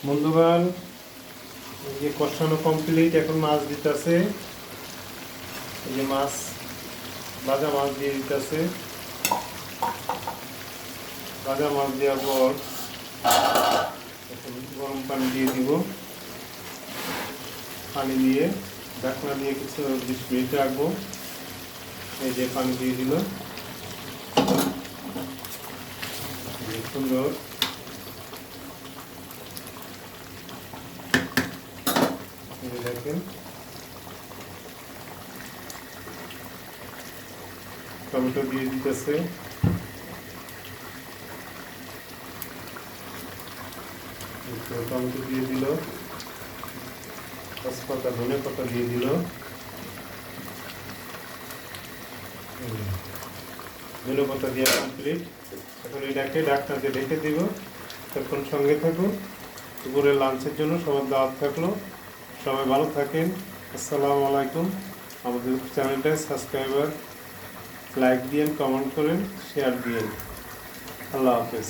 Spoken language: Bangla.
বন্ধুগণ, এই যে কষানো কমপ্লিট, এখন মাছ দিতেছে। এই যে মাছ, ভাজা মাছ দিয়ে দিতেছে। ভাজা মাছ দেওয়ার পর এখন গরম পানি দিয়ে দিব। পানি দিয়ে ঢাকনা দিয়ে কিছু 20 মিনিট রাখবো। এই যে পানি দিয়ে দিল, সুন্দর। দেখেন, টমেটো দিয়ে দিতেছে। টমেটো দিয়ে দিল, তেজপাতা, ধনে পাতা দিয়ে দিল। ধনে পাতা দিয়ে কমপ্লিট। এখন এটাকে ঢাকনাতে ঢেকে দিব। তখন সঙ্গে থাকুন। দুপুরের লাঞ্চের জন্য সবার দাওয়াত থাকলো। সবাই ভালো থাকেন। আসসালামু আলাইকুম। আমাদের চ্যানেলটা সাবস্ক্রাইবার, লাইক দিয়েন, কমেন্ট করেন, শেয়ার দিয়েন। আল্লাহ হাফেজ।